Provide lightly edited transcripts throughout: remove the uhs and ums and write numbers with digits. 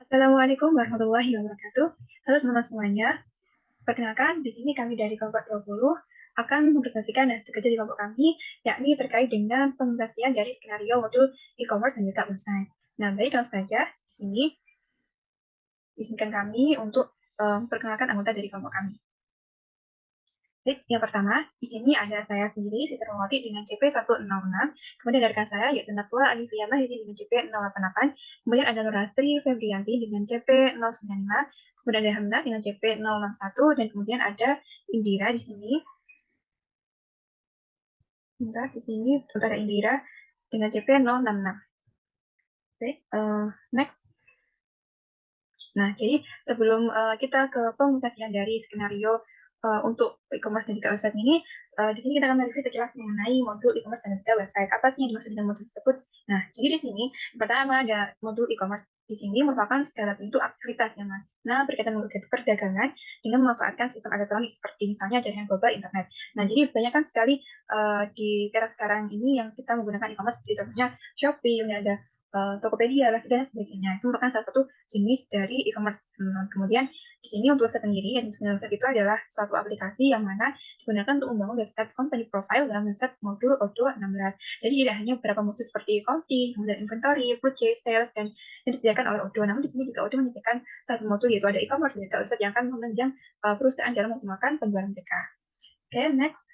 Assalamualaikum warahmatullahi wabarakatuh. Halo teman-teman semuanya. Perkenalkan, di sini kami dari kelompok 20 akan mempresentasikan hasil kerja di kelompok kami, yakni terkait dengan pengoperasian dari skenario modul e-commerce dan juga website. Nah, baik langsung saja di sini izinkan kami untuk memperkenalkan anggota dari kelompok kami. Baik, yang pertama, di sini ada saya sendiri, Siti Romawati dengan CP 166, kemudian ada rekan saya, yaitu Natwa Alifiyana di sini dengan CP 088, kemudian ada Nurasri Febrianti dengan CP 095, kemudian ada Hamda dengan CP 061, dan kemudian ada Indira di sini. Bentar, di sini ada Indira dengan CP 066. Oke, next. Nah, jadi sebelum kita ke pemutasan dari skenario untuk e-commerce dan juga website ini, di sini kita akan mereview sekilas mengenai modul e-commerce dan juga website. Apa sih yang dimaksud dengan modul tersebut? Nah, jadi di sini pertama ada modul e-commerce. Di sini merupakan segala bentuk aktivitas yang mana berkaitan dengan perdagangan dengan memanfaatkan sistem elektronik seperti misalnya jaringan global internet. Nah, jadi banyak kan sekali di era sekarang ini yang kita menggunakan e-commerce, seperti contohnya Shopee, ada Tokopedia, dan sebagainya. Itu merupakan salah satu jenis dari e-commerce. Kemudian di sini untuk website sendiri, yang website itu adalah suatu aplikasi yang mana digunakan untuk membangun website company profile dalam website modul Odoo 16. Jadi tidak hanya beberapa modul seperti accounting, kemudian inventory, purchase, sales, dan yang disediakan oleh Odoo. Namun di sini juga Odoo menyediakan satu modul yaitu ada e-commerce, dan juga website yang akan menunjang perusahaan dalam mengoptimalkan penjualan mereka. Oke, next.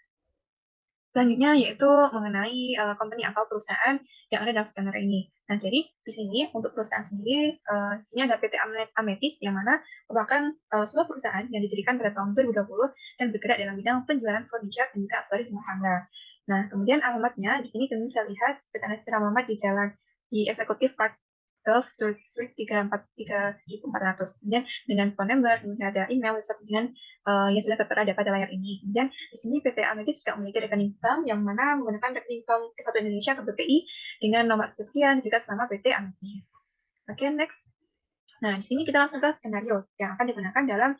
Selanjutnya yaitu mengenai company atau perusahaan yang ada dalam skenario ini. Nah, jadi di sini untuk perusahaan sendiri, ini ada PT Ametis yang mana merupakan sebuah perusahaan yang didirikan pada tahun 2020 dan bergerak dalam bidang penjualan furniture dan juga aksesoris rumah tangga. Nah, kemudian alamatnya di sini kami bisa lihat PT Ametis alamat di jalan di Executive Park Gulf Suite 343.400. Kemudian dengan phone number, kemudian ada email, website dengan yang sudah tertera pada layar ini. Kemudian di sini PT Ametis juga memiliki rekening bank yang mana menggunakan rekening bank Kesatuan Indonesia atau BPI dengan nomor sekian juga sama PT Ametis. Oke, next. Nah, di sini kita langsung ke skenario yang akan digunakan dalam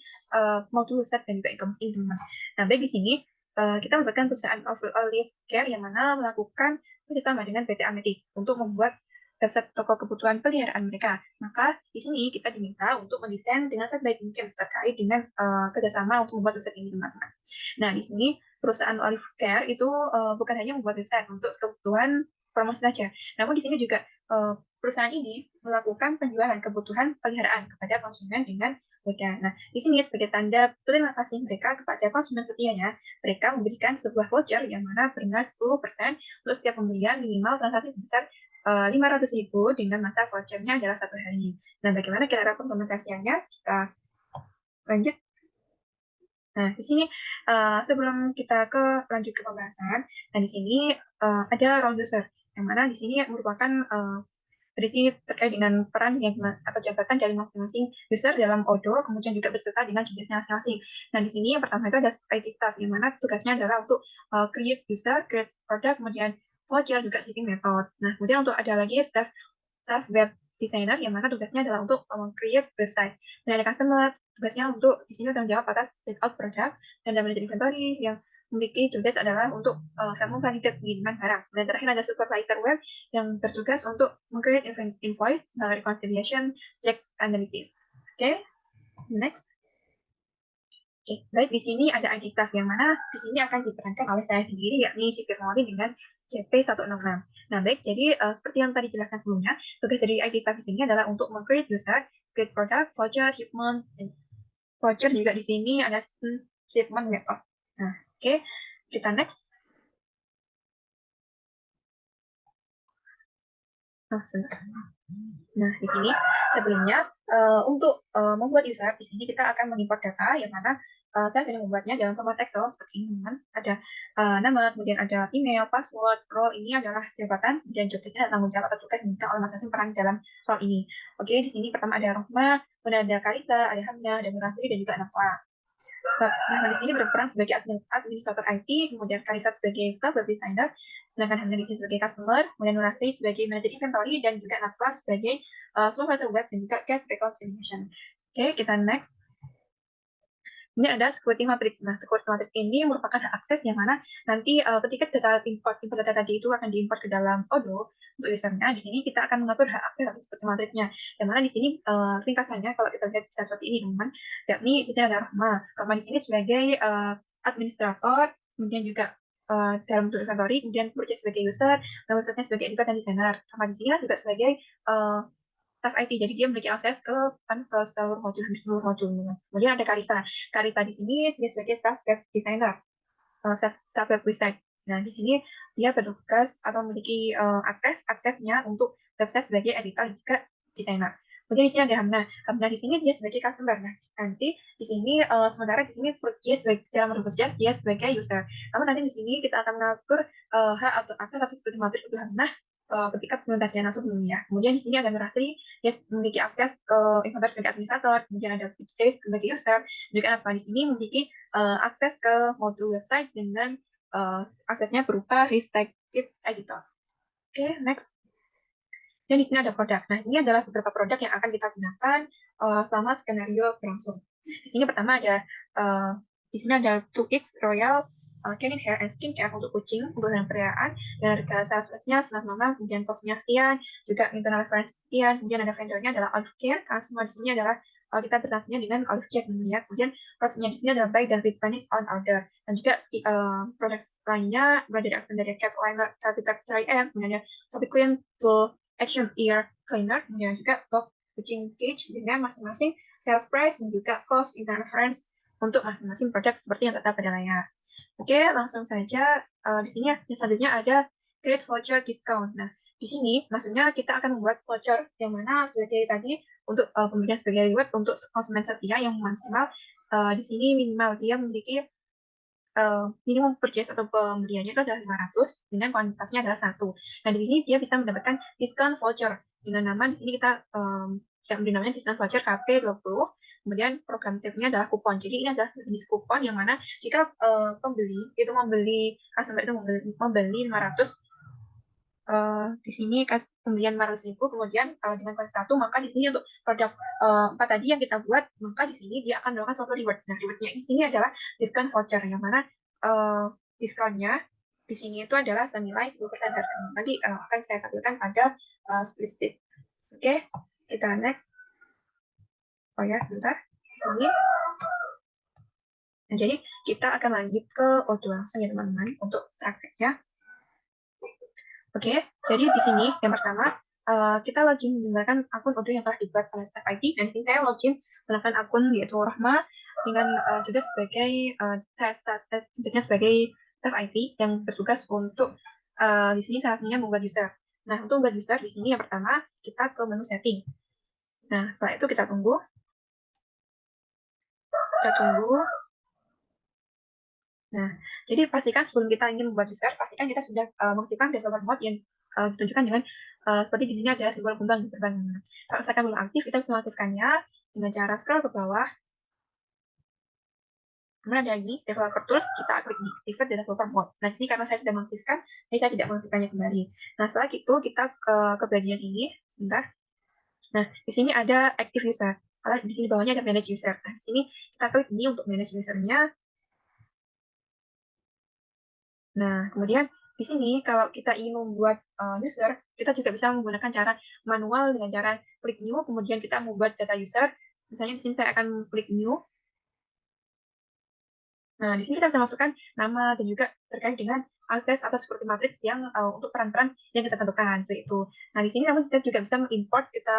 modul website dan juga e-commerce ini, teman-teman. Nah, baik di sini kita melibatkan perusahaan Olive Care yang mana melakukan kerjasama dengan PT Ametis untuk membuat website toko kebutuhan peliharaan mereka. Maka di sini kita diminta untuk mendesain dengan sebaik mungkin terkait dengan kerjasama untuk membuat website ini, teman-teman. Nah, di sini perusahaan Olive Care itu bukan hanya membuat website untuk kebutuhan promosi saja, namun di sini juga perusahaan ini melakukan penjualan kebutuhan peliharaan kepada konsumen dengan mudah. Nah, di sini sebagai tanda terima kasih mereka kepada konsumen setianya, mereka memberikan sebuah voucher yang mana bernilai 10% untuk setiap pembelian minimal transaksi sebesar 500.000 dengan masa vouchernya adalah 1 hari. Nah, bagaimana kira-kira implementasinya? Kita lanjut. Nah, di sini sebelum kita lanjut ke pembahasan, nah di sini ada role user, yang mana di sini merupakan berisi terkait dengan peran yang atau jabatan dari masing-masing user dalam Odoo, kemudian juga berserta dengan jenisnya masing-masing. Nah, di sini yang pertama itu ada IT staff, yang mana tugasnya adalah untuk create user, create product, kemudian voucher, juga shipping method. Nah, kemudian untuk ada lagi staff web designer, yang mana tugasnya adalah untuk create website. Dan ada customer, tugasnya untuk di sini tanggung jawab atas checkout produk, dan ada manajer inventory yang memiliki tugas adalah untuk memvalidate pengiriman barang. Dan terakhir ada supervisor web yang bertugas untuk meng-create invoice, reconciliation, check analytics. Oke, next. Oke, baik di sini ada IT staff yang mana di sini akan diperankan oleh saya sendiri, yakni Siti Romawati dengan CP 166. Nah, baik, jadi seperti yang tadi jelaskan sebelumnya, tugas dari IT staff di sini adalah untuk meng-create user, create product, voucher, shipment, voucher juga di sini ada shipment method. Nah, oke, kita next. Nah, di sini sebelumnya untuk membuat user, di sini kita akan mengimport data yang mana saya sudah membuatnya dalam format Excel seperti ini, teman. Ada nama, kemudian ada email, password, role ini adalah jabatan, dan job desk-nya tanggung jawab atau tugas yang dimiliki oleh masing-masing peran dalam role ini. Oke, di sini pertama ada Rohma, kemudian ada Karisa, ada Hamda, ada Nurasri, dan juga Nafa. Nah, di sini berperan sebagai administrator IT, kemudian Karisa sebagai web designer, sedangkan Hamdan di sini sebagai customer, kemudian Nurasi sebagai manager inventory, dan juga Natwa sebagai supervisor web dan juga cash reconciliation. Oke, kita next. Ini ada security matrix. Nah, security matrix ini merupakan hak akses yang mana nanti ketika data import data tadi itu akan diimport ke dalam Odoo, untuk usernya. Di sini kita akan mengatur hak akses atau seperti matrixnya. Yang mana di sini ringkasannya kalau kita lihat bisa seperti ini, teman-teman. Yakni di sini ada Rahma. Rahma di sini sebagai administrator, kemudian juga dalam bentuk inventory, kemudian bekerja sebagai user, dan website-nya sebagai editor dan desainer. Rahma di sini juga sebagai staff IT, jadi dia memiliki akses ke seluruh modul, hampir seluruh modul. Kemudian ada Karisa. Karisa di sini dia sebagai staff web designer, staff web website. Nah, di sini dia bertugas atau memiliki aksesnya untuk website sebagai editor juga desainer. Kemudian di sini ada Hamna. Hamna di sini dia sebagai customer. Nah, nanti di sini sementara di sini dia sebagai dalam berbisnis dia sebagai user. Namun nanti di sini kita akan mengatur hak atau akses atau seperti materi untuk Hamna ketika implementasinya langsung ya. Kemudian di sini ada Nurasri, dia memiliki akses ke inventory sebagai administrator. Kemudian ada Pixis sebagai user. Juga apa di sini memiliki akses ke modul website dengan aksesnya berupa respective editor. Oke, next. Dan di sini ada produk. Nah, ini adalah beberapa produk yang akan kita gunakan selama skenario berlangsung. Di sini pertama ada di sini ada 2X Royal Canin Hair and Skin Care untuk kucing, untuk hewan peliharaan, dan harga sales price-nya 9,9, kemudian cost-nya sekian, juga internal reference sekian, kemudian ada vendornya adalah Olive Care, karena semua di sini adalah kita bertanya dengan Olive Care ya. Kemudian price-nya di sini adalah buy dan replenish on order, dan juga produk lainnya berada dari aksen dari Cat Liner, Capital 3M, kemudian ada Topic Clean Full Action Ear Cleaner, kemudian juga box kucing cage dengan masing-masing sales price dan juga cost internal reference untuk masing-masing produk seperti yang tertera pada layar. Oke, langsung saja di sini yang selanjutnya ada create voucher discount. Nah, di sini maksudnya kita akan membuat voucher yang mana sebagai tadi untuk pemberian sebagai reward untuk konsumen setia yang maksimal di sini minimal dia memiliki minimum purchase atau pembeliannya itu adalah 500 dengan kuantitasnya adalah 1. Nah, di sini dia bisa mendapatkan diskon voucher dengan nama di sini kita bisa memberi namanya diskon voucher KP20. Kemudian program tipnya adalah kupon. Jadi ini adalah jenis kupon yang mana jika pembeli itu customer itu membeli 500 di sini pembelian 500.000, kemudian dengan kuantitas 1, maka di sini untuk produk 4 tadi yang kita buat, maka di sini dia akan melakukan suatu reward. Nah, rewardnya di sini adalah diskon voucher, yang mana diskonnya di sini itu adalah senilai 10%. Nanti akan saya tampilkan pada spreadsheet. Oke, kita next. Oh ya, sebentar. Di sini. Nah, jadi kita akan lanjut ke Odoo langsung ya teman-teman untuk prakteknya. Oke, jadi di sini yang pertama kita login menggunakan akun Odoo yang telah dibuat oleh staff IT. Dan di sini saya login menggunakan akun yaitu Rahma dengan juga sebagai tugasnya sebagai staff IT yang bertugas untuk di sini salah satunya membuat user. Nah, untuk membuat user di sini yang pertama kita ke menu setting. Nah, setelah itu kita tunggu. Nah, jadi pastikan sebelum kita ingin membuat user, pastikan kita sudah mengaktifkan developer mode yang ditunjukkan dengan seperti di sini ada simbol kembang terbang. Kalau misalkan belum aktif, kita bisa mengaktifkannya dengan cara scroll ke bawah. Kemudian ada ini developer tools, kita klik di activate developer mode. Nah, di sini karena saya sudah mengaktifkan, jadi saya tidak mengaktifkannya kembali. Nah, setelah itu kita ke bagian ini, sebentar. Nah, di sini ada active user. Kalau di sini bawahnya ada manage user. Nah, di sini kita klik ini untuk manage usernya. Nah, kemudian di sini kalau kita ingin membuat user, kita juga bisa menggunakan cara manual dengan cara klik new, kemudian kita membuat data user. Misalnya di sini saya akan klik new. Nah, di sini kita bisa masukkan nama dan juga terkait dengan akses atau security matrix yang untuk peran-peran yang kita tentukan seperti itu. Nah, di sini namun kita juga bisa kita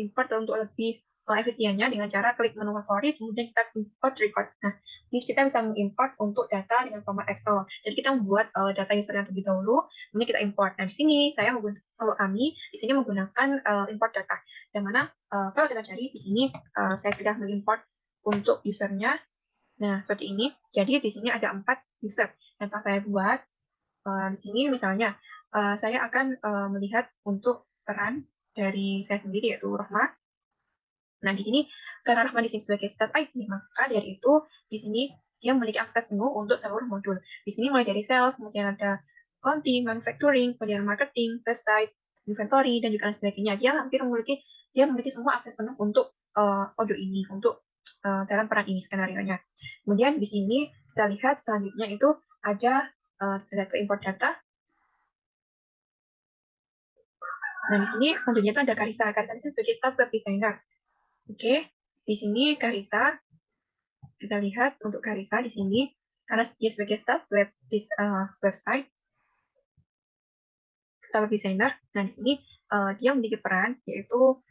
import untuk lebih efisiennya dengan cara klik menu favorit, kemudian kita import record. Nah, di sini kita bisa mengimport untuk data dengan format Excel. Jadi kita membuat data user yang terlebih dahulu, kemudian kita import. Nah, di sini kalau kami di sini menggunakan import data. Yang mana kalau kita cari di sini saya sudah mengimport untuk usernya. Nah, seperti ini. Jadi di sini ada 4 user yang telah saya buat. Di sini misalnya saya akan melihat untuk peran dari saya sendiri yaitu Rahma. Nah, di sini karena Rahma di sini sebagai staff IT, maka dari itu di sini dia memiliki akses penuh untuk seluruh modul. Di sini mulai dari sales, kemudian ada accounting, manufacturing, kemudian marketing, website, inventory, dan juga lain sebagainya. Dia memiliki semua akses penuh untuk Odoo ini, untuk dalam peran ini skenario-nya. Kemudian di sini kita lihat selanjutnya itu ada ke import data. Nah, di sini selanjutnya itu ada Karisa. Karisa ini sebagai staff web designer. Oke, di sini Karisa, kita lihat untuk Karisa di sini, karena dia sebagai staff website, staff designer. Nah, di sini dia memiliki peran yaitu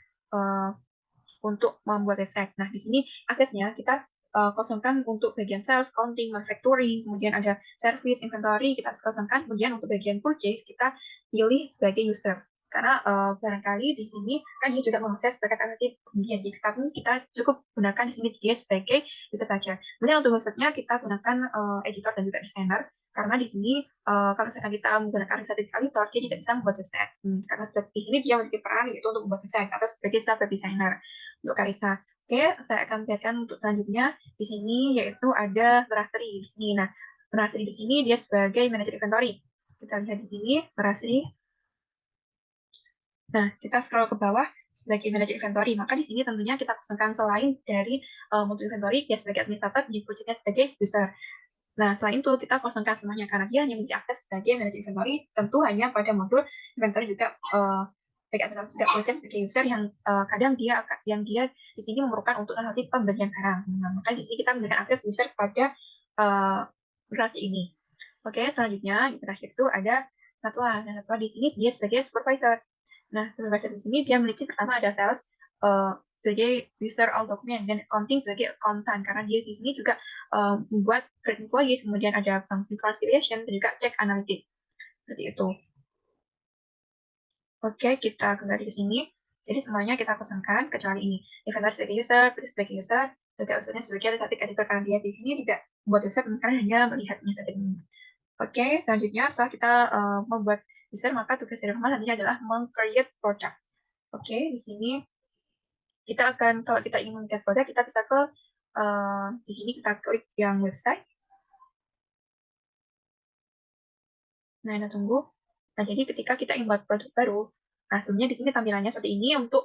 untuk membuat website. Nah, di sini aksesnya kita kosongkan untuk bagian sales, counting, manufacturing, kemudian ada service, inventory, kita kosongkan. Kemudian untuk bagian purchase, kita pilih sebagai user. Karena barangkali di sini kan dia juga mengakses terkait akses kemudian tapi kita cukup gunakan di sini dia sebagai user saja. Kemudian untuk website-nya kita gunakan editor dan juga designer. Karena di sini kalau misalkan kita menggunakan riset editor, dia tidak bisa membuat website. Karena di sini dia memiliki peran yaitu untuk membuat website atau sebagai staff web designer untuk Karisa. Oke, saya akan lihatkan untuk selanjutnya di sini yaitu ada Merasri di sini. Nah, Merasri di sini dia sebagai manajer inventory. Kita lihat di sini Merasri. Nah, kita scroll ke bawah sebagai manajer inventory. Maka di sini tentunya kita kosongkan selain dari modul inventory, dia sebagai administrator, di projectnya sebagai user. Nah, selain itu kita kosongkan semuanya karena dia hanya memiliki akses sebagai manajer inventory, tentu hanya pada modul inventory juga baik administrator juga purchase sebagai user yang kadang dia di sini memerlukan untuk transaksi pembelian barang. Nah, maka di sini kita memberikan akses user pada operasi ini. Oke, selanjutnya yang terakhir itu ada Natwa. Nah, Natwa di sini dia sebagai supervisor. Nah, supervisor di sini dia memiliki pertama ada sales sebagai user all document dan accounting sebagai accountant karena dia di sini juga membuat create employees, kemudian ada reconciliation dan juga check analytics seperti itu. Oke, kita kembali ke sini. Jadi semuanya kita pesankan kecuali ini. Inventory sebagai user, Chris sebagai user, juga usernya sebagai static editor karena dia di sini tidak membuat website karena hanya melihatnya saja. Oke, selanjutnya setelah kita membuat user, maka tugas dari rumah nantinya adalah meng-create product. Oke, di sini kita akan, kalau kita ingin meng-create product, kita bisa ke di sini kita klik yang website. Nah, ini tunggu. Nah, jadi ketika kita ingin buat produk baru, nah sebenarnya di sini tampilannya seperti ini untuk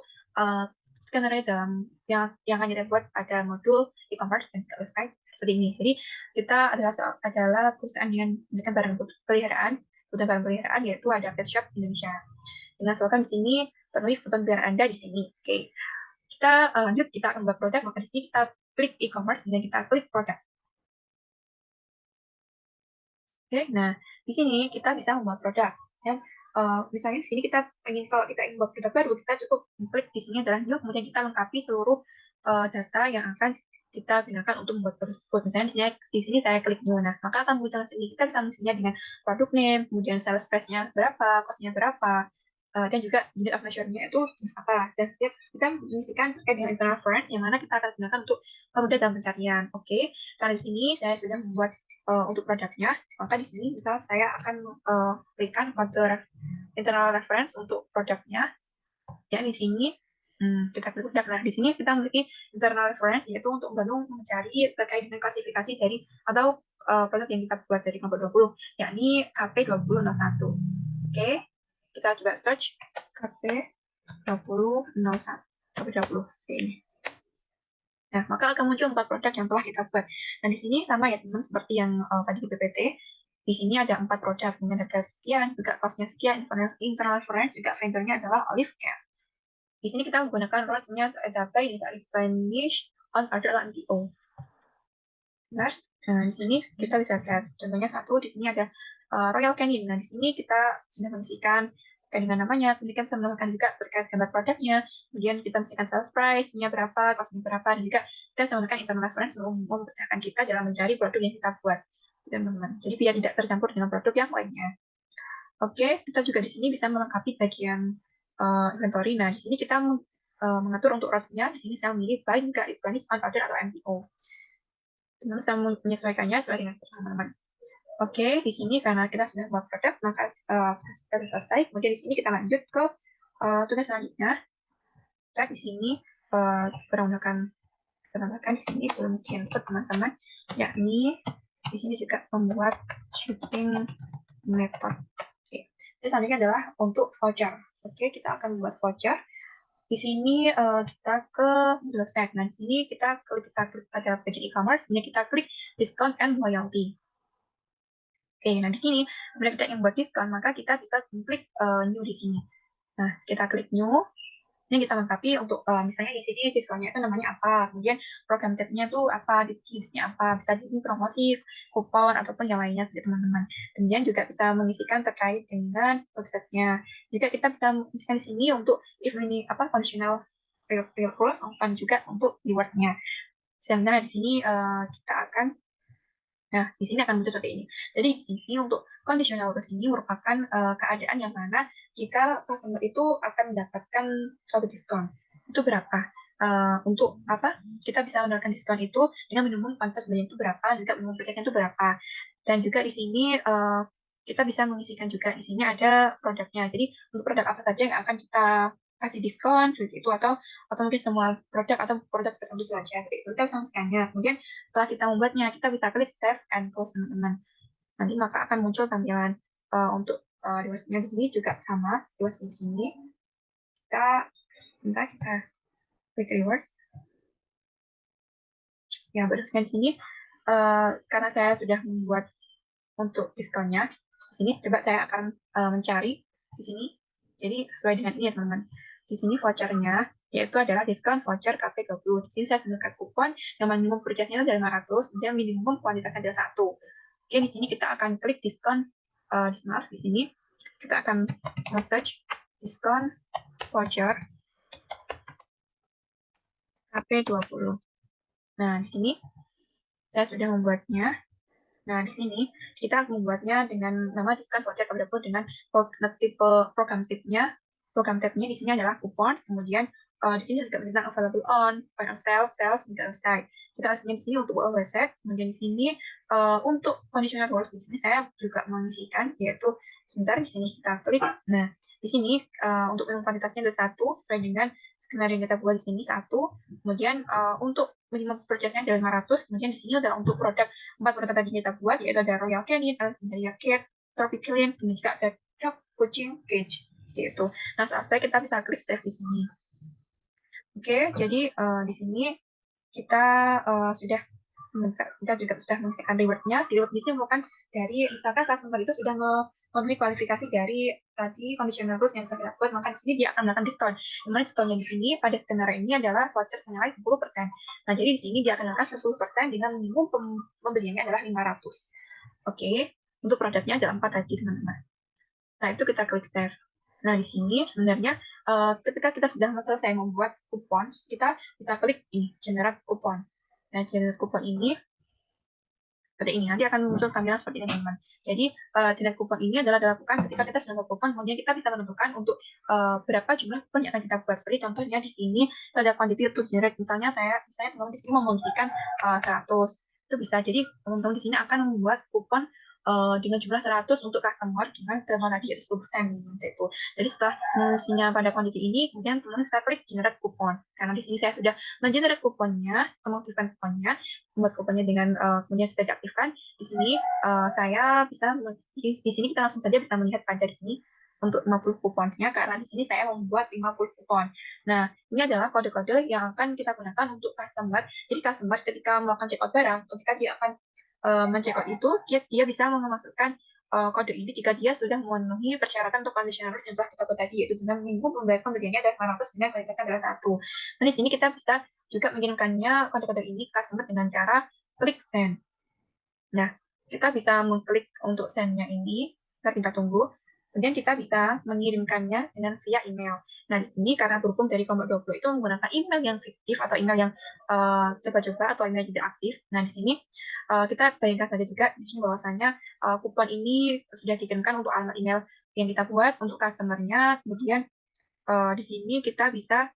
skenario dalam yang hanya dibuat pada modul e-commerce dan website seperti ini. Jadi kita adalah perusahaan yang memberikan barang peliharaan, kebutuhan barang peliharaan yaitu ada Pet Shop Indonesia. Dengan slogan di sini penuhi kebutuhan peliharaan Anda di sini. Oke, kita lanjut kita akan buat produk, maka di sini kita klik e-commerce dan kita klik produk. Oke, nah di sini kita bisa membuat produk. Ya. Misalnya di sini kita ingin kalau kita ingin membuat produk baru, kita cukup klik di sini adalah new, kemudian kita lengkapi seluruh data yang akan kita gunakan untuk membuat produk tersebut. Misalnya di sini saya klik new, nah maka akan muncul sini kita bisa mengisinya dengan produk name, kemudian sales price-nya berapa, cost-nya berapa, dan juga unit of measure-nya itu apa. Dan setiap bisa mengisikan terkait dengan internal reference yang mana kita akan gunakan untuk mudah dalam pencarian. Oke, karena di sini saya sudah membuat untuk produknya, maka di sini misal saya akan berikan kode internal reference untuk produknya. Ya, di sini kita klik produk. Nah, di sini kita memiliki internal reference yaitu untuk membantu mencari terkait dengan klasifikasi dari atau produk yang kita buat dari kelompok 20, yakni KP2001. Oke, kita coba search KP2001. KP20. Oke, ini. Nah, maka akan muncul 4 produk yang telah kita buat. Nah, di sini sama ya teman, seperti yang tadi di PPT. Di sini ada 4 produk dengan harga sekian, juga cost-nya sekian, internal reference, juga vendornya adalah Olive Care. Di sini kita menggunakan rules-nya data yang replenish on order MTO. Benar? Nah, di sini kita bisa lihat. Contohnya satu, di sini ada Royal Canin. Nah, di sini kita sudah mengisikan terkait dengan namanya, kemudian kita menambahkan juga terkait gambar produknya, kemudian kita mengisikan sales price-nya berapa, cost-nya berapa, dan juga kita bisa menggunakan internal reference untuk memudahkan kita dalam mencari produk yang kita buat. Teman-teman. Jadi biar tidak tercampur dengan produk yang lainnya. Oke, kita juga di sini bisa melengkapi bagian inventory. Nah, di sini kita mengatur untuk routes-nya. Di sini saya memilih buy, juga replenish on order atau MTO. Teman-teman bisa menyesuaikannya sesuai dengan teman-teman. Oke, di sini karena kita sudah buat produk, maka kita sudah selesai. Kemudian di sini kita lanjut ke tugas selanjutnya. Kita di sini menggunakan di sini belum input teman-teman, yakni di sini juga membuat shipping method. Oke, jadi selanjutnya adalah untuk voucher. Oke, kita akan membuat voucher. Di sini kita ke website. Nah, di sini kita bisa klik pada bagian e-commerce, kemudian kita klik discount and loyalty. Oke, nah di sini bila kita ingin buat diskon, maka kita bisa klik new di sini. Nah, kita klik new. Ini kita lengkapi untuk misalnya di sini diskonnya itu namanya apa, kemudian program tabnya itu apa, jenisnya apa, bisa di sini promosi, kupon ataupun yang lainnya gitu teman-teman. Kemudian juga bisa mengisikan terkait dengan websitenya. Juga kita bisa mengisikan di sini untuk if ini apa conditional real rules juga untuk keywordnya. Sebenarnya di sini kita akan Nah, di sini akan muncul seperti ini. Jadi di sini untuk conditional rules ini merupakan keadaan yang mana jika customer itu akan mendapatkan suatu diskon. Itu berapa? Untuk apa? Kita bisa mendapatkan diskon itu dengan minimum kuantitas belanja itu berapa, juga minimum purchase itu berapa. Dan juga di sini kita bisa mengisikan juga di sini ada produknya. Jadi untuk produk apa saja yang akan kita kasih diskon seperti itu atau mungkin semua produk atau produk tertentu saja seperti itu kita bisa mengisikannya. Kemudian setelah kita membuatnya, kita bisa klik save and close teman-teman. Nanti maka akan muncul tampilan untuk rewardnya di sini juga sama. Rewards di sini kita klik rewards. Ya, berdasarkan di sini karena saya sudah membuat untuk diskonnya. Di sini coba saya akan mencari di sini. Jadi sesuai dengan ini ya teman-teman. Di sini vouchernya yaitu adalah diskon voucher KP20. Di sini saya sediakan kupon yang minimum purchase-nya adalah 500, kemudian minimum kuantitasnya adalah 1. Oke, di sini kita akan klik diskon di sini kita akan search diskon voucher KP20. Nah, di sini saya sudah membuatnya. Nah, di sini kita membuatnya dengan nama diskon voucher KP20 dengan tipe program tipnya. Program tabnya di sini adalah kupon, kemudian di sini juga tentang available on, point of sale, sales, juga website. Kita aslinya di sini untuk website, kemudian di sini untuk conditional rules di sini saya juga mengisikan, yaitu sebentar di sini kita klik. Nah, di sini untuk minimum kuantitasnya adalah 1 sesuai dengan skenario yang kita buat di sini 1. Kemudian untuk minimum purchase-nya adalah 500. Kemudian di sini adalah untuk produk 4 produk tadi kita buat, yaitu ada Royal Canin, Alexandria Cat, Tropicalian, dan juga ada dog kucing cage gitu. Nah, selesai kita bisa klik save di sini. Oke, jadi di sini kita sudah mengisikan rewardnya. Di reward di sini merupakan dari misalkan customer itu sudah memenuhi kualifikasi dari tadi conditional rules yang kita buat, maka di sini dia akan mendapatkan diskon. Dimana diskonnya di sini pada skenario ini adalah voucher senilai 10%. Nah, jadi di sini dia akan mendapatkan 10% dengan minimum pembeliannya adalah 500. Oke, untuk produknya ada 4 tadi, teman-teman. Nah, itu kita klik save. Nah, di sini sebenarnya ketika kita sudah selesai membuat kupon, kita bisa klik ini, generate kupon. Nah, generate kupon ini seperti ini. Nanti akan muncul tampilan seperti ini, teman-teman. Jadi, generate kupon ini adalah dilakukan ketika kita sudah membuat kupon, kemudian kita bisa menentukan untuk berapa jumlah kupon yang akan kita buat. Seperti contohnya di sini ada quantity to generate. Misalnya teman-teman di sini mau mengisikan 100. Itu bisa. Jadi, teman-teman di sini akan membuat kupon dengan jumlah 100 untuk customer dengan ketentuan tadi yaitu 10% itu. Jadi setelah mengisinya pada quantity ini, kemudian teman-teman saya klik generate kupon. Karena di sini saya sudah mengenerate kuponnya, mengaktifkan kuponnya, membuat kuponnya dengan kemudian sudah diaktifkan. Di sini saya bisa di sini kita langsung saja bisa melihat pada di sini untuk 50 kuponnya karena di sini saya membuat 50 kupon. Nah, ini adalah kode-kode yang akan kita gunakan untuk customer. Jadi customer ketika melakukan check out barang, ketika dia akan men-check out itu, dia bisa memasukkan kode ini jika dia sudah memenuhi persyaratan untuk conditional rules yang telah kita buat tadi, yaitu dengan minimum pembeliannya adalah 500 dengan kualitasnya adalah 1. Nah, di sini kita bisa juga mengirimkannya kode-kode ini ke customer dengan cara klik send. Nah, kita bisa mengklik untuk send-nya ini, kita tunggu. Kemudian kita bisa mengirimkannya dengan via email. Nah, di sini karena berhubung dari kelompok 20 itu menggunakan email yang fiktif atau email yang coba-coba atau email tidak aktif. Nah, di sini kita bayangkan saja juga di sini bahwasanya kupon ini sudah dikirimkan untuk alamat email yang kita buat untuk customer-nya. Kemudian di sini kita bisa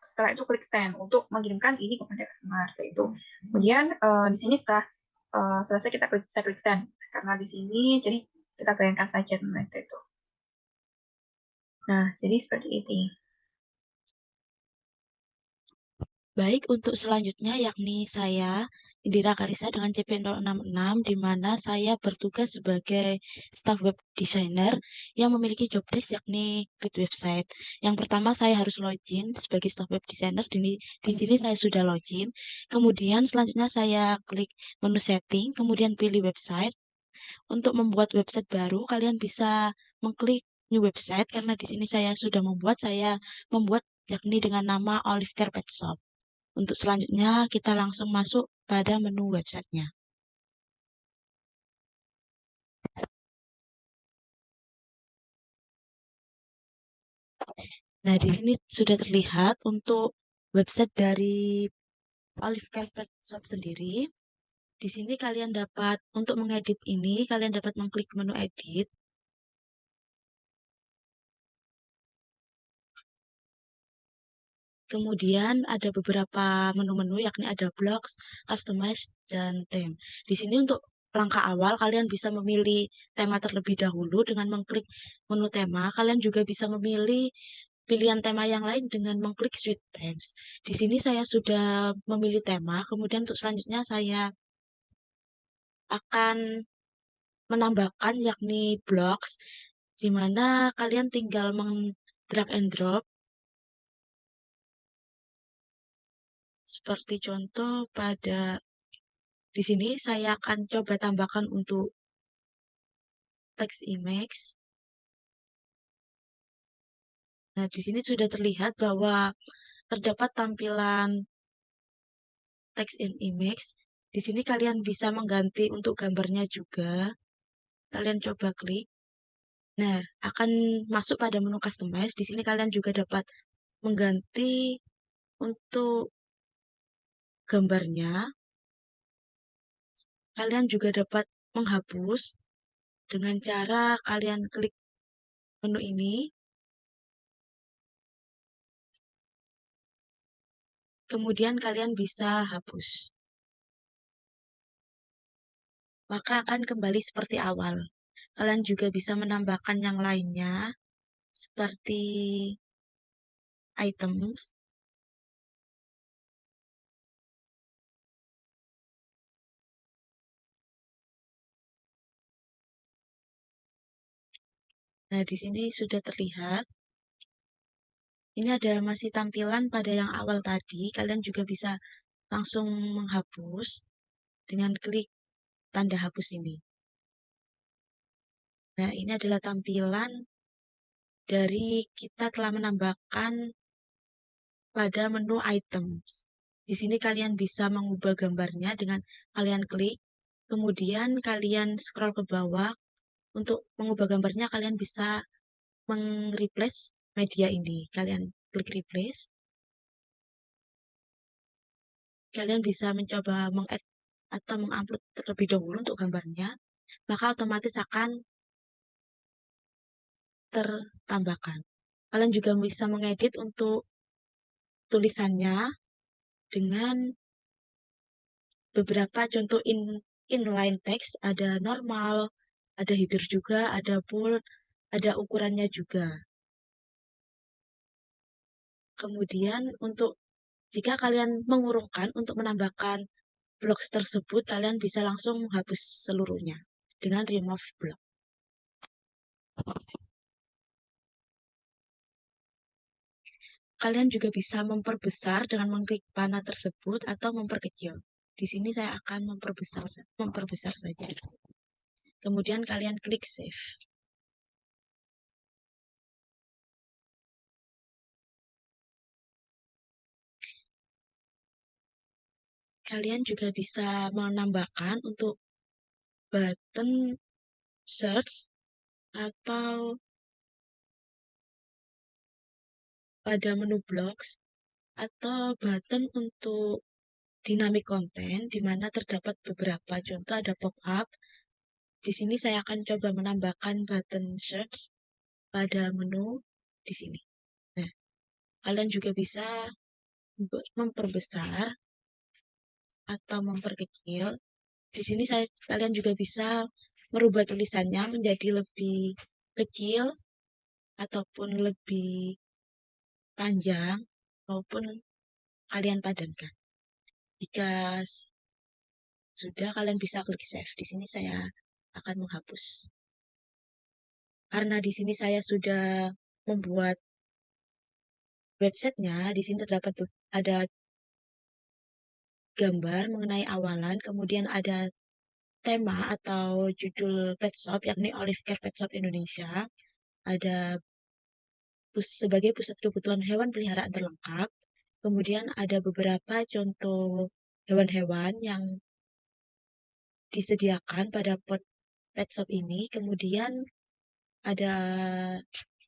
setelah itu klik send untuk mengirimkan ini kepada customer itu. Kemudian di sini setelah selesai kita klik send karena di sini jadi kita bayangkan saja teman itu. Nah, jadi seperti ini. Baik, untuk selanjutnya yakni saya, Indira Karisa dengan CP066, di mana saya bertugas sebagai staff web designer yang memiliki job desk yakni create website. Yang pertama saya harus login sebagai staff web designer, di sini saya sudah login. Kemudian selanjutnya saya klik menu setting, kemudian pilih website. Untuk membuat website baru, kalian bisa mengklik new website karena di sini saya sudah membuat yakni dengan nama Olive Care Pet Shop. Untuk selanjutnya kita langsung masuk pada menu websitenya. Nah, di sini sudah terlihat untuk website dari Olive Care Pet Shop sendiri. Di sini kalian dapat, untuk mengedit ini, kalian dapat mengklik menu edit. Kemudian ada beberapa menu-menu, yakni ada blocks, customize, dan theme. Di sini untuk langkah awal, kalian bisa memilih tema terlebih dahulu dengan mengklik menu tema. Kalian juga bisa memilih pilihan tema yang lain dengan mengklik Switch Themes. Di sini saya sudah memilih tema, kemudian untuk selanjutnya saya akan menambahkan yakni blocks, di mana kalian tinggal drag and drop. Seperti contoh di sini saya akan coba tambahkan untuk text image. Nah, di sini sudah terlihat bahwa terdapat tampilan text in image. Di sini kalian bisa mengganti untuk gambarnya juga. Kalian coba klik. Nah, akan masuk pada menu customize. Di sini kalian juga dapat mengganti untuk gambarnya. Kalian juga dapat menghapus dengan cara kalian klik menu ini. Kemudian kalian bisa hapus. Maka akan kembali seperti awal. Kalian juga bisa menambahkan yang lainnya, seperti items. Nah, di sini sudah terlihat. Ini ada masih tampilan pada yang awal tadi. Kalian juga bisa langsung menghapus dengan klik tanda hapus ini. Nah, ini adalah tampilan dari kita telah menambahkan pada menu items. Di sini kalian bisa mengubah gambarnya dengan kalian klik, kemudian kalian scroll ke bawah. Untuk mengubah gambarnya, kalian bisa meng-replace media ini. Kalian klik replace. Kalian bisa mencoba meng-add atau mengupload terlebih dahulu untuk gambarnya, maka otomatis akan tertambahkan. Kalian juga bisa mengedit untuk tulisannya dengan beberapa contoh inline text, ada normal, ada header juga, ada bold, ada ukurannya juga. Kemudian jika kalian mengurungkan untuk menambahkan blok tersebut, kalian bisa langsung menghapus seluruhnya dengan remove block. Kalian juga bisa memperbesar dengan mengklik panah tersebut atau memperkecil. Di sini saya akan memperbesar saja. Kemudian kalian klik save. Kalian juga bisa menambahkan untuk button search atau pada menu blocks atau button untuk dynamic content, di mana terdapat beberapa contoh, ada pop-up. Di sini saya akan coba menambahkan button search pada menu di sini. Nah, kalian juga bisa memperbesar atau memperkecil. Di sini kalian juga bisa merubah tulisannya menjadi lebih kecil ataupun lebih panjang maupun kalian padankan. Jika sudah, kalian bisa klik save. Di sini saya akan menghapus. Karena di sini saya sudah membuat websitenya, di sini terdapat ada gambar mengenai awalan, kemudian ada tema atau judul pet shop, yakni Olive Care Pet Shop Indonesia. ada sebagai pusat kebutuhan hewan peliharaan terlengkap. Kemudian ada beberapa contoh hewan-hewan yang disediakan pada pet shop ini. Kemudian ada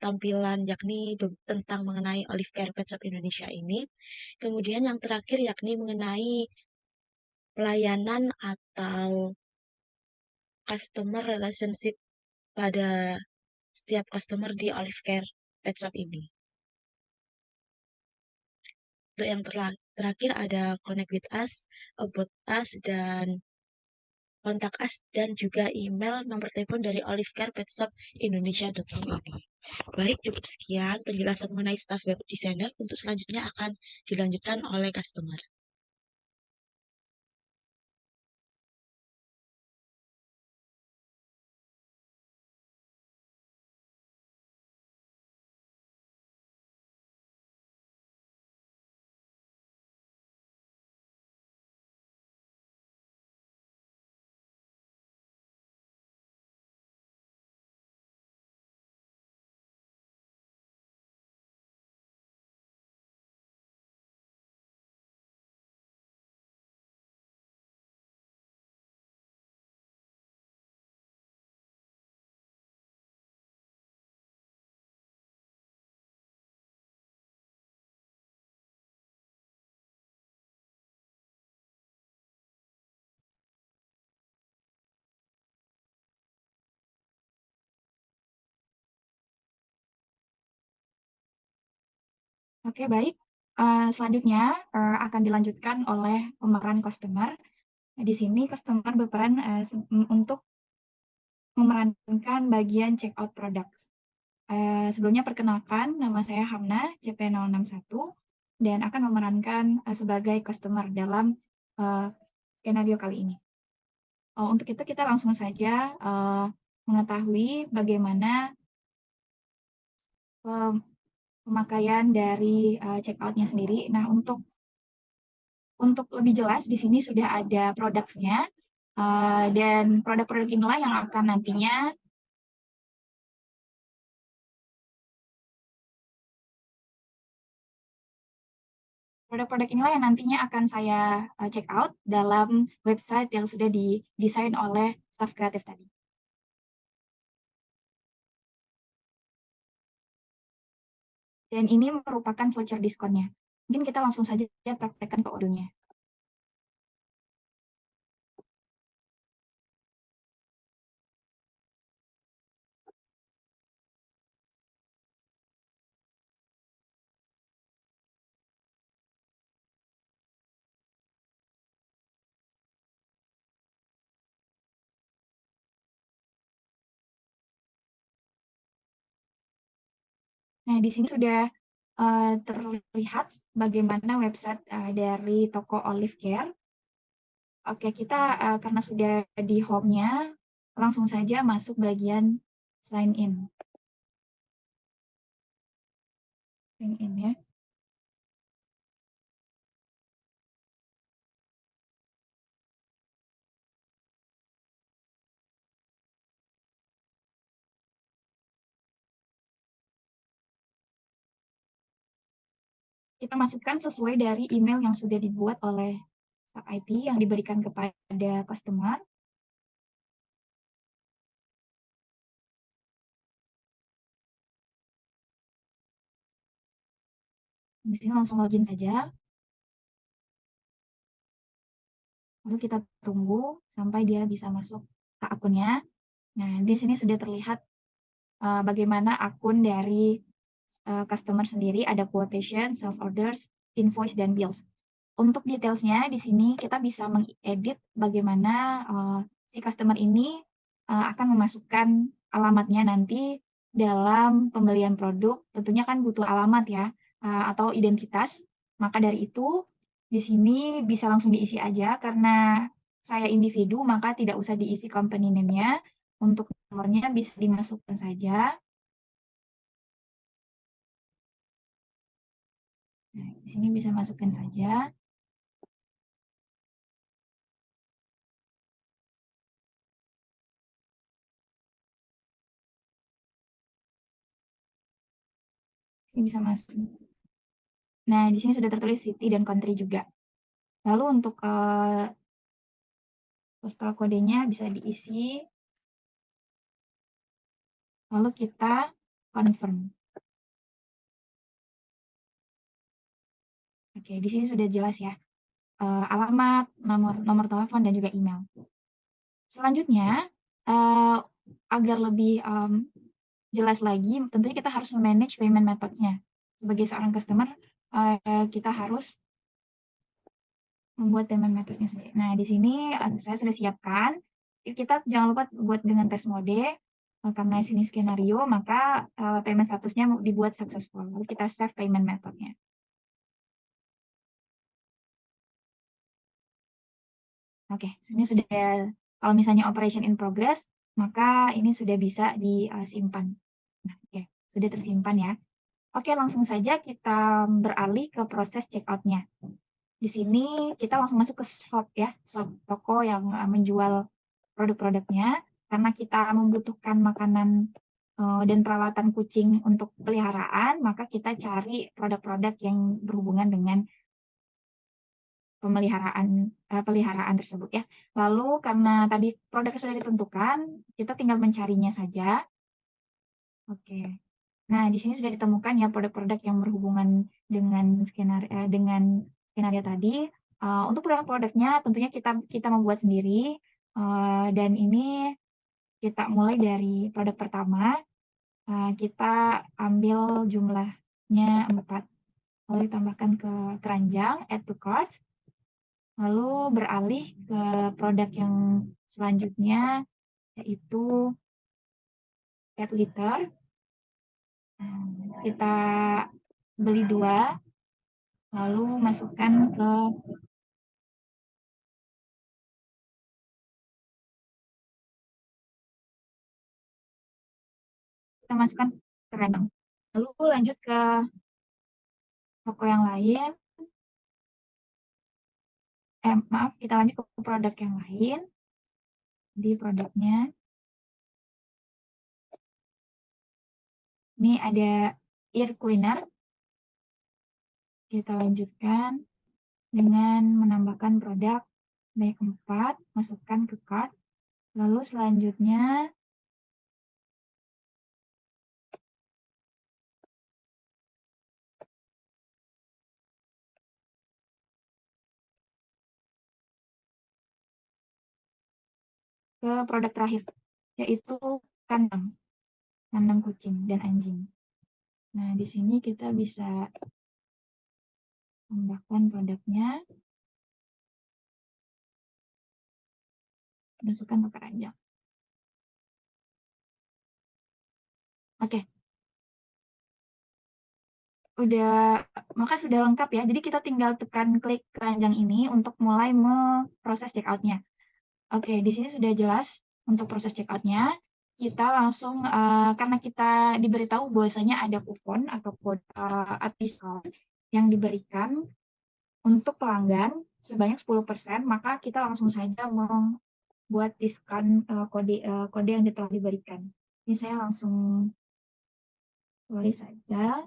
tampilan yakni tentang mengenai Olive Care Pet Shop Indonesia ini. Kemudian yang terakhir yakni mengenai pelayanan atau customer relationship pada setiap customer di Olive Care Pet Shop ini. Untuk yang terakhir ada Connect with Us, About Us, dan kontak us, dan juga email nomor telepon dari Olive Care Pet Shop Indonesia.com ini. Baik, cukup sekian penjelasan mengenai staff web designer. Untuk selanjutnya akan dilanjutkan oleh customer. Oke, baik. Selanjutnya akan dilanjutkan oleh pemeran customer. Di sini customer berperan untuk memerankan bagian checkout products. Sebelumnya perkenalkan, nama saya Hamna, CP061, dan akan memerankan sebagai customer dalam skenario kali ini. Untuk itu kita langsung saja mengetahui bagaimana pemakaian dari checkout-nya sendiri. Nah, untuk lebih jelas di sini sudah ada produknya, dan produk-produk inilah yang akan nantinya akan saya check out dalam website yang sudah didesain oleh staff kreatif tadi. Dan ini merupakan voucher diskonnya. Mungkin kita langsung saja praktekkan kodenya. Nah, di sini sudah terlihat bagaimana website dari toko Olive Care. Oke, kita karena sudah di home-nya, langsung saja masuk bagian sign in. Sign in ya. Kita masukkan sesuai dari email yang sudah dibuat oleh staff IT yang diberikan kepada customer. Di sini langsung login saja. Lalu kita tunggu sampai dia bisa masuk ke akunnya. Nah, di sini sudah terlihat bagaimana akun dari customer sendiri, ada quotation, sales orders, invoice, dan bills. Untuk detailsnya di sini kita bisa mengedit bagaimana si customer ini akan memasukkan alamatnya nanti dalam pembelian produk. Tentunya kan butuh alamat ya, atau identitas. Maka dari itu di sini bisa langsung diisi aja karena saya individu maka tidak usah diisi company name-nya. Untuk nomornya bisa dimasukkan saja. Nah, di sini bisa masukkan saja. Ini bisa masuk. Nah, di sini sudah tertulis city dan country juga. Lalu untuk postal kodenya bisa diisi. Lalu kita confirm. Oke, di sini sudah jelas ya. Alamat, nomor telepon, dan juga email. Selanjutnya, agar lebih jelas lagi, tentunya kita harus manage payment methods-nya. Sebagai seorang customer, kita harus membuat payment methods-nya sendiri. Nah, di sini saya sudah siapkan. Kita jangan lupa buat dengan test mode. Karena sini skenario, maka payment statusnya dibuat successful. Lalu kita save payment method-nya. Oke, ini sudah, kalau misalnya operation in progress, maka ini sudah bisa disimpan. Nah, oke, sudah tersimpan ya. Oke, langsung saja kita beralih ke proses checkout-nya. Di sini kita langsung masuk ke shop ya, shop toko yang menjual produk-produknya. Karena kita membutuhkan makanan dan peralatan kucing untuk peliharaan, maka kita cari produk-produk yang berhubungan dengan peliharaan tersebut ya. Lalu karena tadi produknya sudah ditentukan, kita tinggal mencarinya saja. Oke. Nah, di sini sudah ditemukan ya produk-produk yang berhubungan dengan skenario tadi. Untuk produk-produknya tentunya kita membuat sendiri. Dan ini kita mulai dari produk pertama. Kita ambil jumlahnya 4. Lalu ditambahkan ke keranjang, add to cart. Lalu beralih ke produk yang selanjutnya, yaitu cat litter. Kita beli 2, lalu masukkan ke kandang. Lalu lanjut ke toko yang lain. Maaf, kita lanjut ke produk yang lain. Di produknya, ini ada ear cleaner. Kita lanjutkan dengan menambahkan produk banyak 4, masukkan ke cart. Lalu selanjutnya ke produk terakhir, yaitu kandang kucing dan anjing. Nah, di sini kita bisa tambahkan produknya, masukkan ke keranjang. Oke. Maka sudah lengkap ya. Jadi kita tinggal tekan klik keranjang ini untuk mulai memproses checkout-nya. Oke, di sini sudah jelas untuk proses checkout-nya. Kita langsung, karena kita diberitahu bahwasanya ada kupon atau kode diskon yang diberikan untuk pelanggan sebanyak 10%, maka kita langsung saja membuat diskon kode yang telah diberikan. Ini saya langsung tulis saja.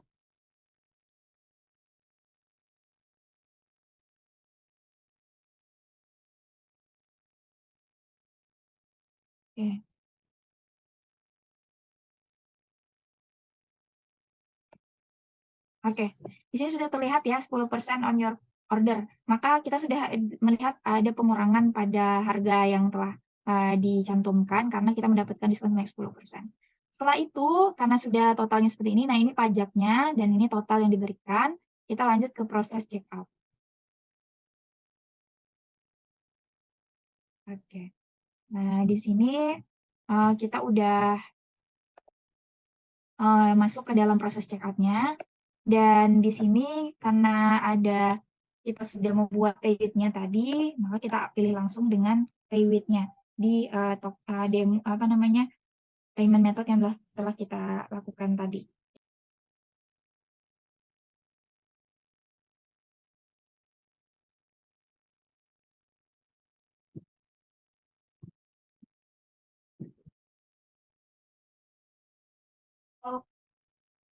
Oke. Oke, di sini sudah terlihat ya 10% on your order. Maka kita sudah melihat ada pengurangan pada harga yang telah dicantumkan karena kita mendapatkan diskon sebanyak 10%. Setelah itu, karena sudah totalnya seperti ini, nah ini pajaknya dan ini total yang diberikan, kita lanjut ke proses checkout. Oke, nah di sini kita udah masuk ke dalam proses checkout-nya. Dan di sini karena kita sudah membuat pay with-nya tadi, maka kita pilih langsung dengan pay with-nya di payment method yang telah kita lakukan tadi.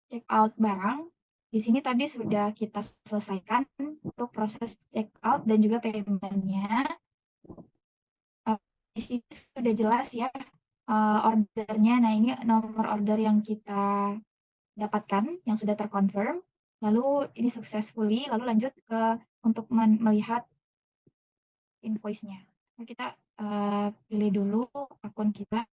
Check out barang, Di sini tadi sudah kita selesaikan untuk proses checkout dan juga payment-nya. Di sini sudah jelas ya ordernya. Nah, ini nomor order yang kita dapatkan yang sudah terconfirm. Lalu ini successfully, lalu lanjut ke untuk melihat invoice-nya. Nah, kita pilih dulu akun kita.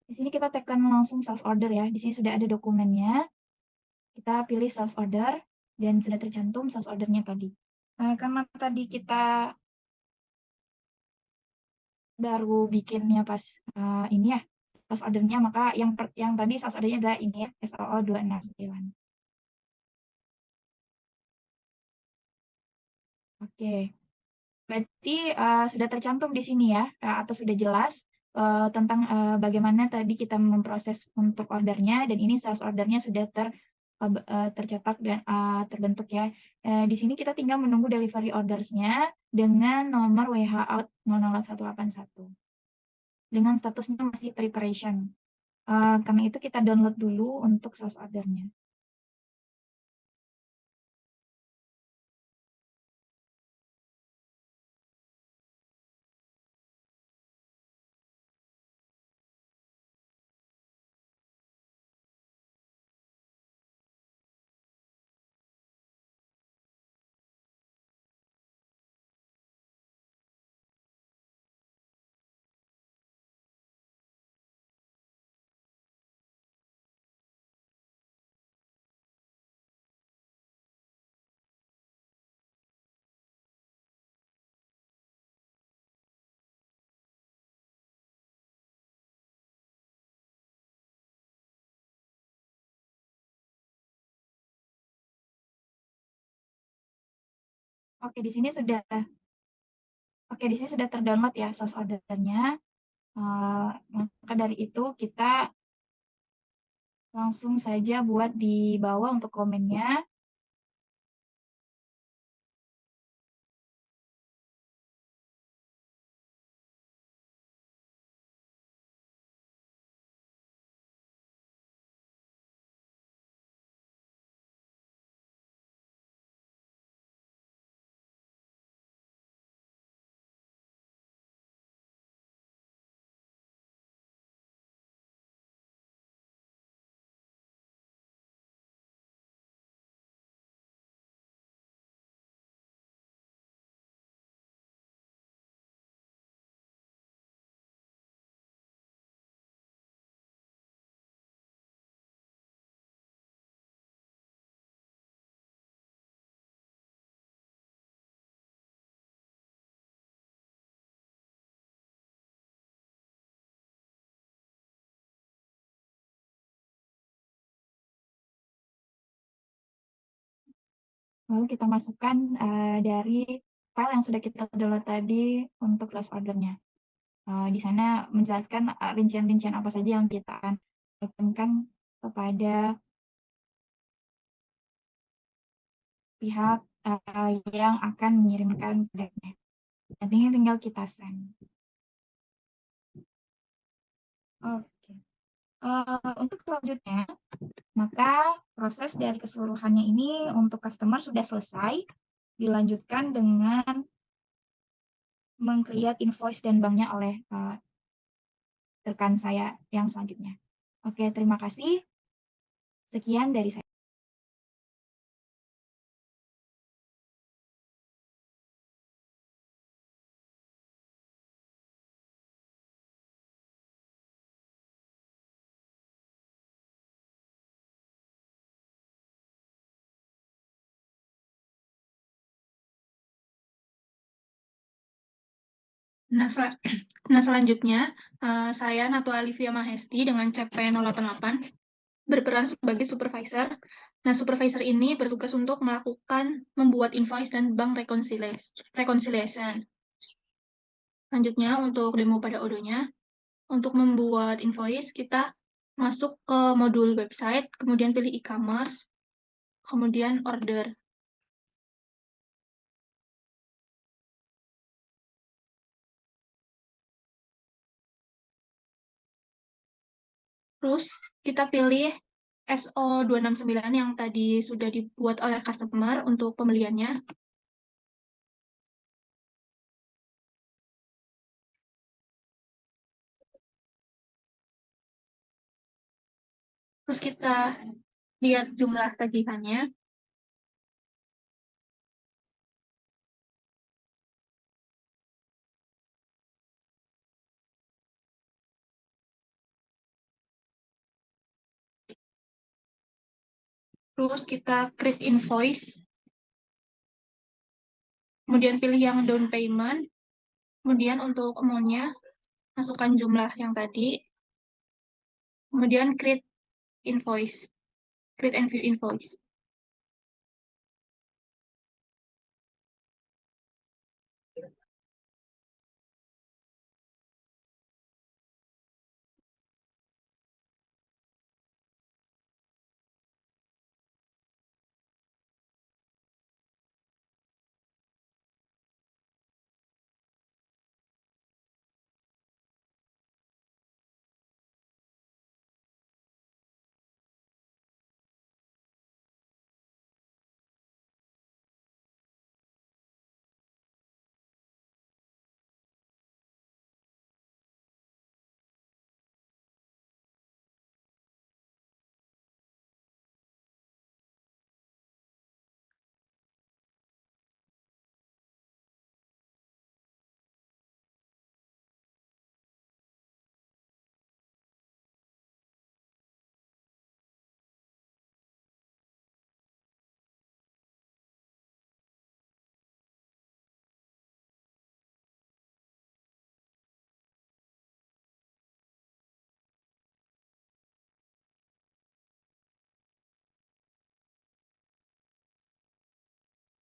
Di sini kita tekan langsung sales order ya. Di sini sudah ada dokumennya. Kita pilih sales order dan sudah tercantum sales ordernya tadi. Karena tadi kita baru bikinnya pas ini ya, sales ordernya, maka yang tadi sales ordernya adalah ini ya, SOO 269. Oke. Berarti sudah tercantum di sini ya, atau sudah jelas tentang bagaimana tadi kita memproses untuk ordernya, dan ini sales ordernya sudah tercetak dan terbentuk ya. Di sini kita tinggal menunggu delivery orders-nya dengan nomor WHO 00181 dengan statusnya masih preparation. Karena itu kita download dulu untuk sales ordernya. Oke, di sini sudah terdownload ya source ordernya. Maka dari itu kita langsung saja buat di bawah untuk komennya. Lalu kita masukkan dari file yang sudah kita download tadi untuk source ordernya. Di sana menjelaskan rincian-rincian apa saja yang kita akan lakukan kepada pihak yang akan mengirimkan produknya. Nanti ini tinggal kita send. Oke. Untuk selanjutnya, maka proses dari keseluruhannya ini untuk customer sudah selesai. Dilanjutkan dengan meng-create invoice dan banknya oleh rekan saya yang selanjutnya. Oke, terima kasih. Sekian dari saya. Nah, selanjutnya, saya Natwa Alivia Mahesti dengan CP 088 berperan sebagai supervisor. Nah, supervisor ini bertugas untuk membuat invoice dan bank reconciliation. Selanjutnya, untuk demo pada odonya, untuk membuat invoice, kita masuk ke modul website, kemudian pilih e-commerce, kemudian order. Terus kita pilih SO269 yang tadi sudah dibuat oleh customer untuk pembeliannya. Terus kita lihat jumlah tagihannya. Terus kita create invoice. Kemudian pilih yang down payment. Kemudian untuk amount-nya, masukkan jumlah yang tadi. Kemudian create invoice. Create and view invoice.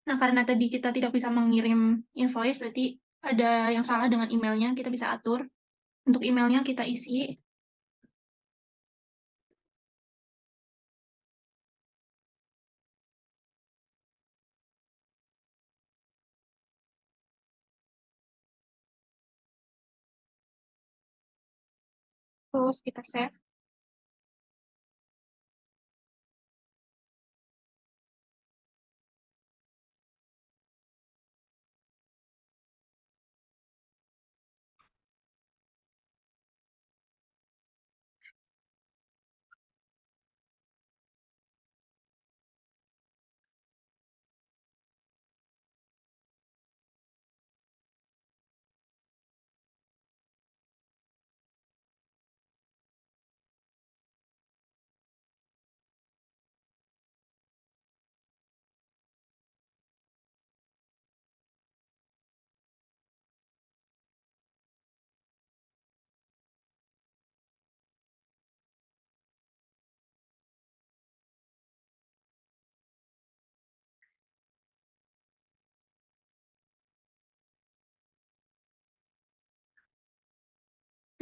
Nah, karena tadi kita tidak bisa mengirim invoice, berarti ada yang salah dengan emailnya, kita bisa atur. Untuk emailnya kita isi. Terus kita save.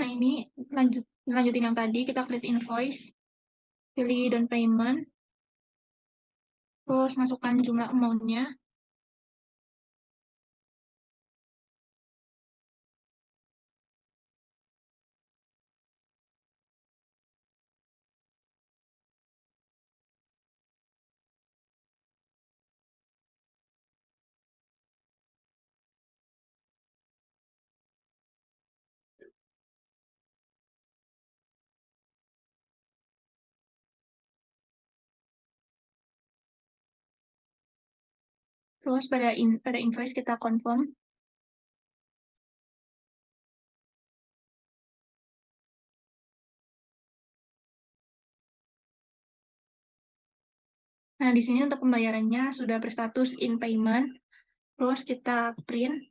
Nah, ini lanjutin yang tadi, kita create invoice, pilih down payment, terus masukkan jumlah amount-nya. Terus pada invoice kita confirm. Nah, di sini untuk pembayarannya sudah berstatus in payment. Terus kita print.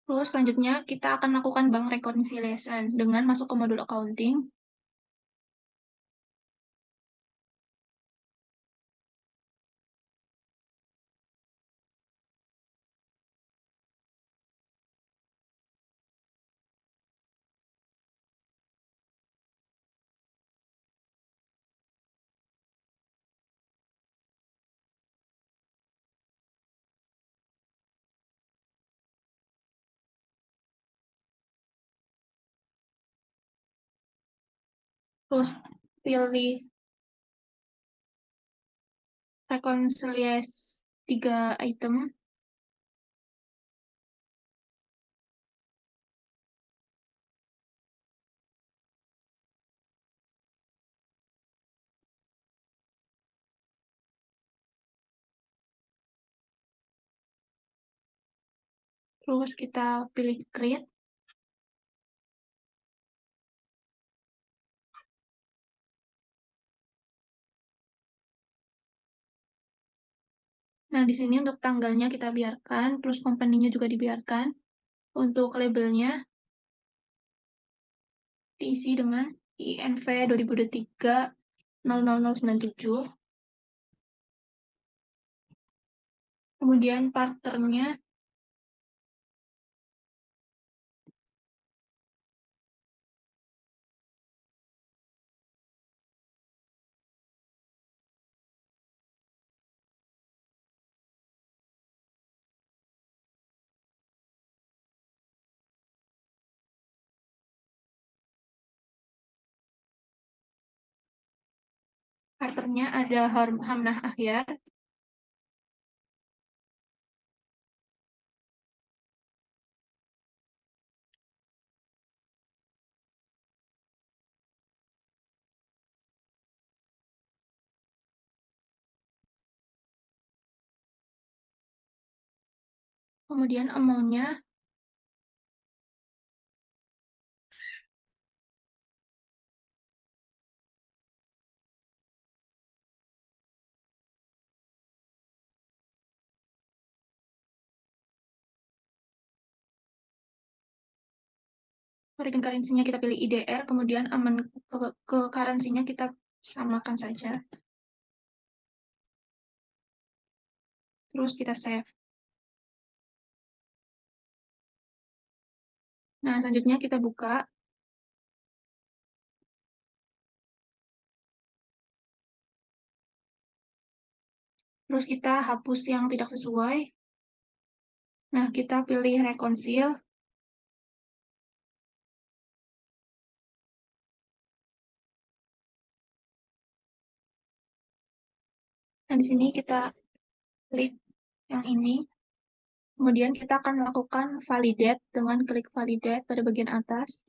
Terus selanjutnya kita akan melakukan bank reconciliation dengan masuk ke modul accounting. Terus pilih reconciliation 3 item. Terus kita pilih create. Nah, di sini untuk tanggalnya kita biarkan, terus company-nya juga dibiarkan. Untuk labelnya diisi dengan INV 2023 00097. Kemudian partnernya ada Hamnah Ahyar. Kemudian amount-nya foreign currency-nya kita pilih IDR, kemudian aman ke currency-nya kita samakan saja. Terus kita save. Nah, selanjutnya kita buka. Terus kita hapus yang tidak sesuai. Nah, kita pilih reconcile. Nah, di sini kita klik yang ini. Kemudian kita akan melakukan validate dengan klik validate pada bagian atas.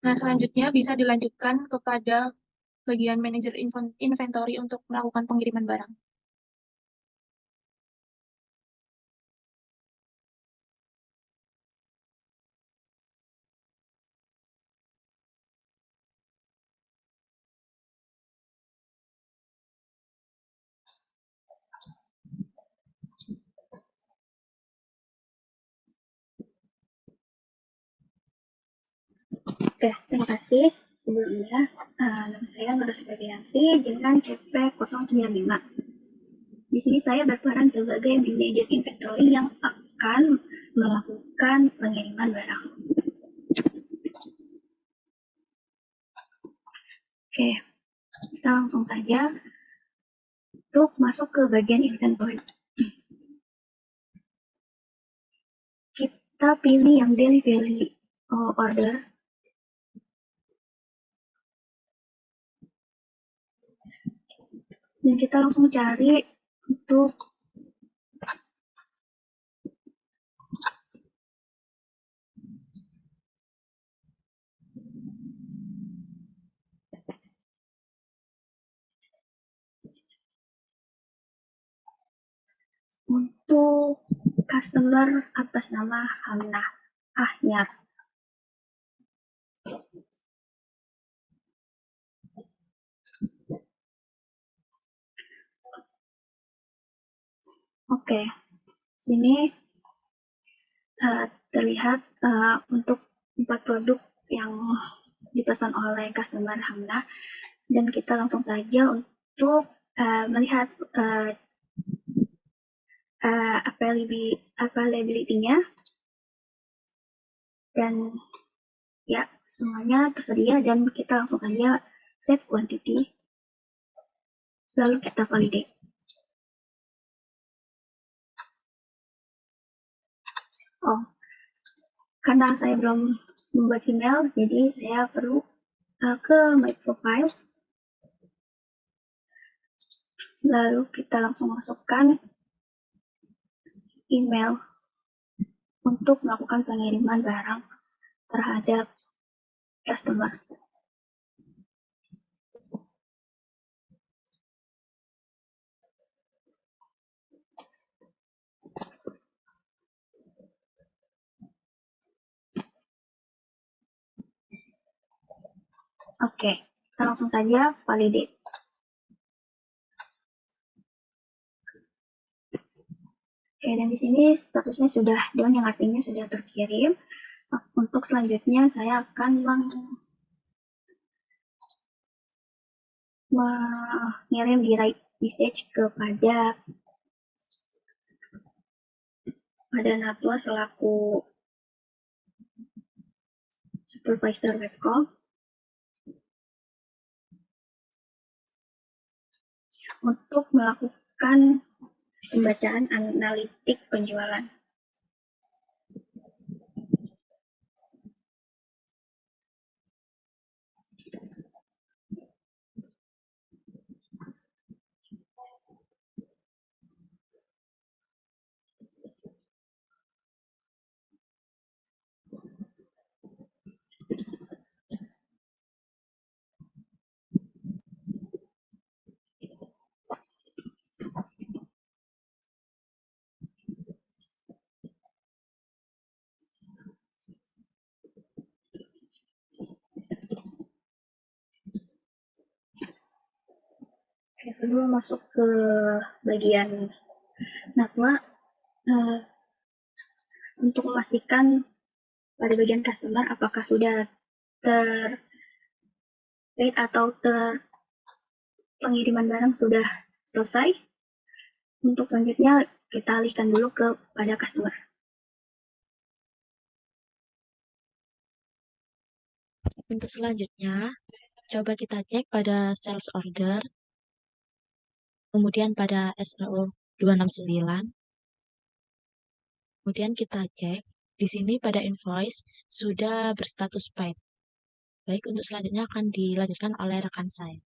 Nah, selanjutnya bisa dilanjutkan kepada bagian manajer inventory untuk melakukan pengiriman barang. Oke, terima kasih. Sebelumnya, nama saya Nur Suriyanti dengan CP 095. Di sini saya berperan sebagai manajer inventory yang akan melakukan pengiriman barang. Oke, kita langsung saja untuk masuk ke bagian inventory. Kita pilih yang daily order. Dan kita langsung cari untuk customer atas nama Hamnah Ahyar. Oke, sini terlihat untuk 4 produk yang dipesan oleh customer Hamnah, dan kita langsung saja untuk melihat availability-nya, dan ya semuanya tersedia, dan kita langsung saja set quantity, lalu kita validate. Oh, karena saya belum membuat email, jadi saya perlu ke my profile, lalu kita langsung masukkan email untuk melakukan pengiriman barang terhadap customer. Oke, kita langsung saja validate. Oke, dan di sini statusnya sudah done, yang artinya sudah terkirim. Untuk selanjutnya saya akan mengirim direct message kepada Natwa selaku supervisor webcom untuk melakukan pembacaan analitik penjualan. Oke, sebelum masuk ke bagian Natwa, untuk memastikan pada bagian customer apakah sudah terpaid atau pengiriman barang sudah selesai. Untuk selanjutnya kita alihkan dulu kepada customer. Untuk selanjutnya, coba kita cek pada sales order, kemudian pada SLO 269. Kemudian kita cek, di sini pada invoice sudah berstatus paid. Baik, untuk selanjutnya akan dilanjutkan oleh rekan saya.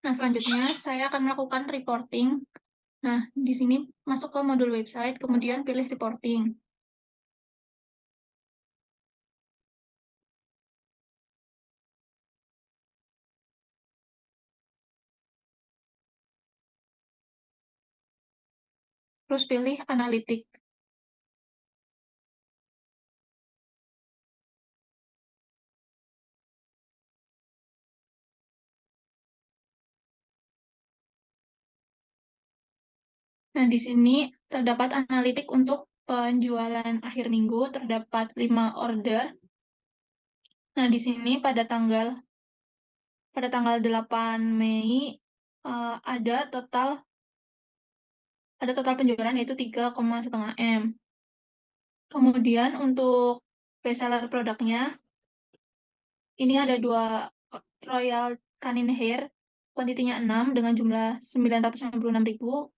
Nah, selanjutnya saya akan melakukan reporting. Nah, di sini masuk ke modul website, kemudian pilih reporting. Terus pilih analitik. Nah, di sini terdapat analitik untuk penjualan akhir minggu, terdapat 5 order. Nah, di sini pada tanggal 8 Mei ada total penjualan yaitu 3,5 M. Kemudian untuk bestseller produknya, ini ada 2 Royal Canin Hair kuantitinya 6 dengan jumlah 996.000.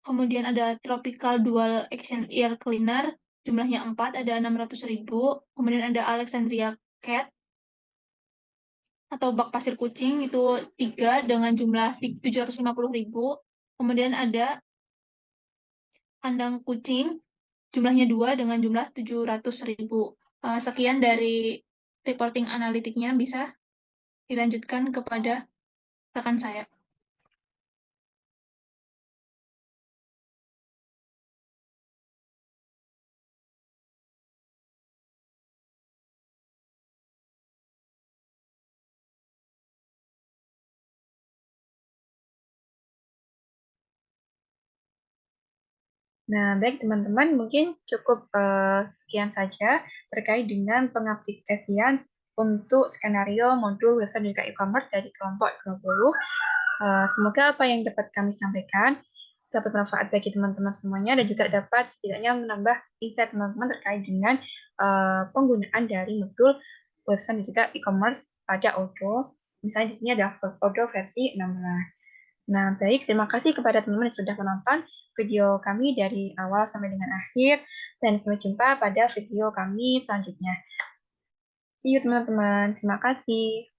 Kemudian ada Tropical Dual Action Air Cleaner, jumlahnya 4, ada 600.000. Kemudian ada Alexandria Cat atau bak pasir kucing, itu 3 dengan jumlah 750.000. Kemudian ada kandang kucing, jumlahnya 2 dengan jumlah 700.000. Sekian dari reporting analitiknya, bisa dilanjutkan kepada rekan saya. Nah, baik teman-teman, mungkin cukup sekian saja terkait dengan pengaplikasian untuk skenario modul website dan e-commerce dari kelompok 20. Semoga apa yang dapat kami sampaikan dapat bermanfaat bagi teman-teman semuanya dan juga dapat setidaknya menambah insight teman-teman terkait dengan penggunaan dari modul website dan juga e-commerce pada Odoo. Misalnya di sini adalah Odoo versi 16. Nah, baik. Terima kasih kepada teman-teman yang sudah menonton video kami dari awal sampai dengan akhir. Dan sampai jumpa pada video kami selanjutnya. See you teman-teman. Terima kasih.